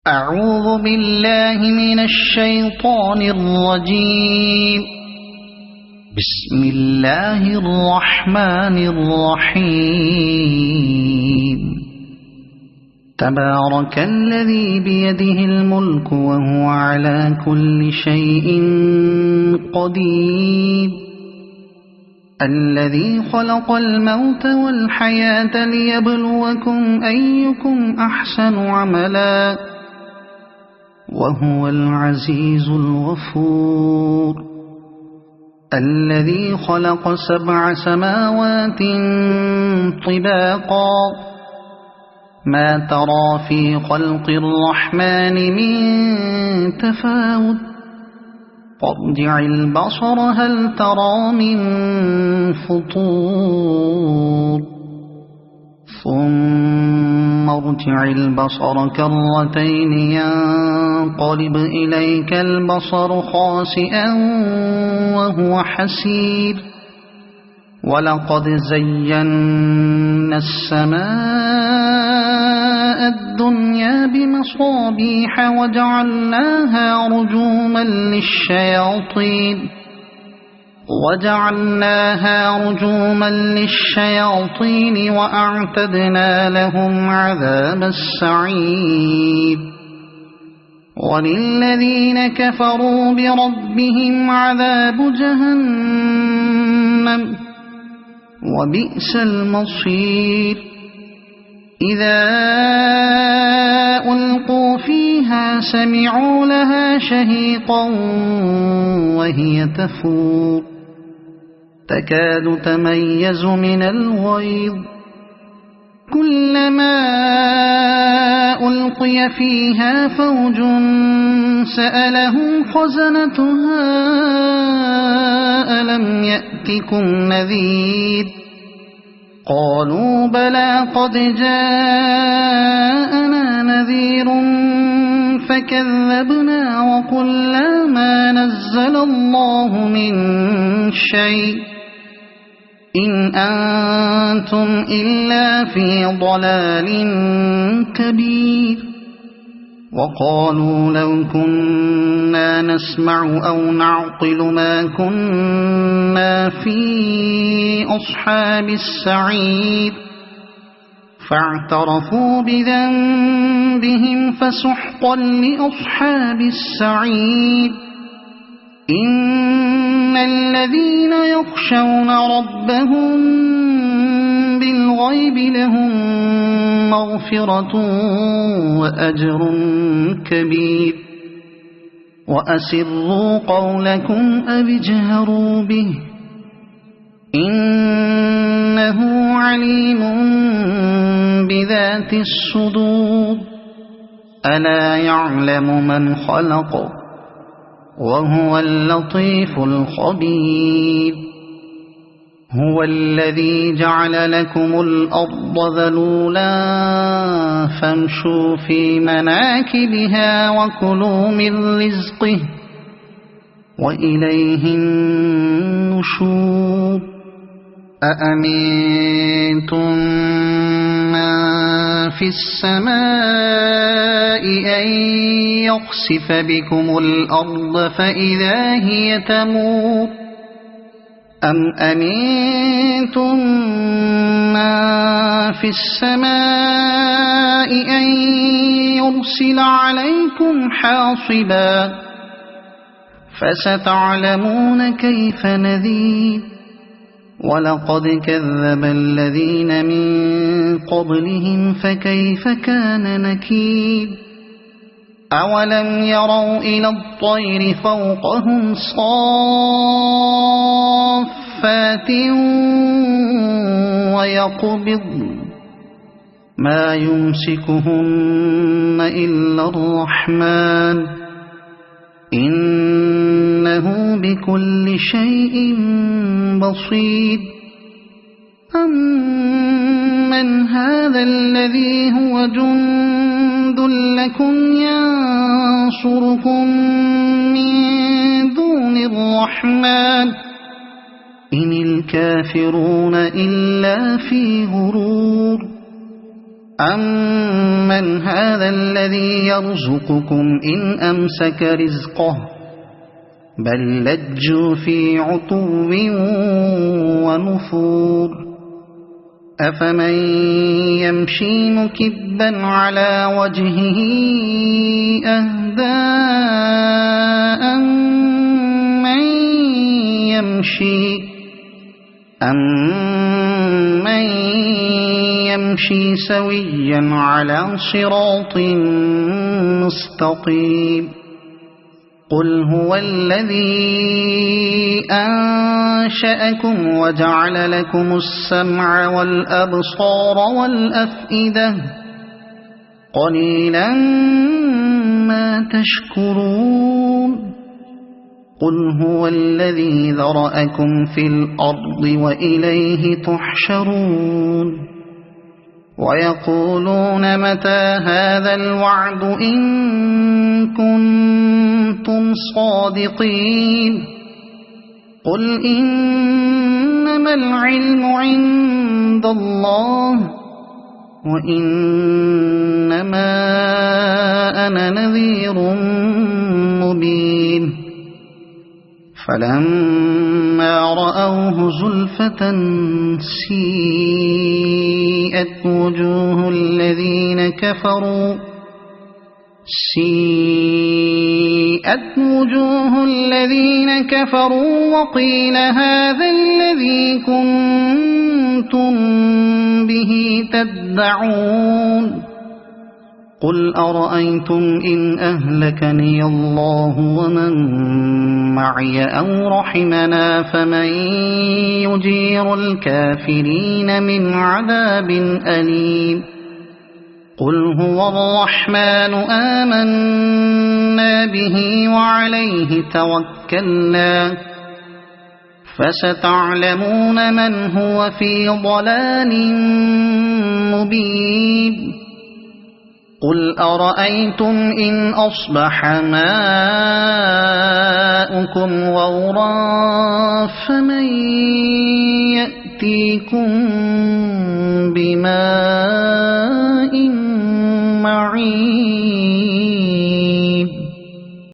أعوذ بالله من الشيطان الرجيم. بسم الله الرحمن الرحيم. تبارك الذي بيده الملك وهو على كل شيء قدير. الذي خلق الموت والحياة ليبلوكم أيكم أحسن عملا وهو العزيز الغفور. الذي خلق 7 سماوات طباقا ما ترى في خلق الرحمن من تفاوت فارجع البصر هل ترى من فطور ثم ارجع البصر كرتين ينقلب إليك البصر خاسئا وهو حسير. ولقد زينا السماء الدنيا بمصابيح وجعلناها رجوما للشياطين وأعتدنا لهم عذاب السعير. وللذين كفروا بربهم عذاب جهنم وبئس المصير. إذا ألقوا فيها سمعوا لها شهيقا وهي تفور تكاد تميز من الغيظ. كلما ألقي فيها فوج سألهم خزنتها ألم يأتكم نذير قالوا بلى قد جاءنا نذير فكذبنا وقلنا ما نزل الله من شيء إن أنتم إلا في ضلال كبير. وقالوا لو كنا نسمع أو نعقل ما كنا في أصحاب السعير فاعترفوا بذنبهم فسحقا لأصحاب السعير. إن الذين يخشون ربهم بالغيب لهم مغفرة وأجر كبير. وأسروا قولكم أو اجهروا به إنه عليم بذات الصدور. ألا يعلم من خلق وهو اللطيف الخبير. هو الذي جعل لكم الأرض ذلولا فامشوا في مناكبها وكلوا من رزقه وإليه النشور. أأمنتم من في السماء أن يخسف بكم الأرض فإذا هي تمور أم أمنتم من في السماء أن يرسل عليكم حاصبا فستعلمون كيف نذير. ولقد كذب الذين من قبلهم فكيف كان نكير. أولم يروا إلى الطير فوقهم صافات ويقبضن ما يمسكهن إلا الرحمن إنه بكل شيء بصير. أمن هذا الذي هو جند لكم ينصركم من دون الرحمن إن الكافرون إلا في غرور. أمن أمن هذا الذي يرزقكم إن أمسك رزقه بل لجوا في عتو ونفور أفمن يمشي مكبا على وجهه أهدى أمن يمشي سويا على صراط مستقيم قل هو الذي أنشأكم وجعل لكم السمع والأبصار والأفئدة قليلا ما تشكرون قل هو الذي ذرأكم في الأرض وإليه تحشرون ويقولون متى هذا الوعد إن كنتم صادقين قل إنما العلم عند الله وإنما أنا نذير مبين فلما رأوه زلفة سيئت وجوه الذين كفروا وقيل هذا الذي كنتم به تدعون قل أرأيتم إن أهلكني الله ومن معي أو رحمنا فمن يجير الكافرين من عذاب أليم قل هو الرحمن آمنا به وعليه توكلنا فستعلمون من هو في ضلال مبين قل أرأيتم إن أصبح ماؤكم غورا فمن يأتيكم بماء معين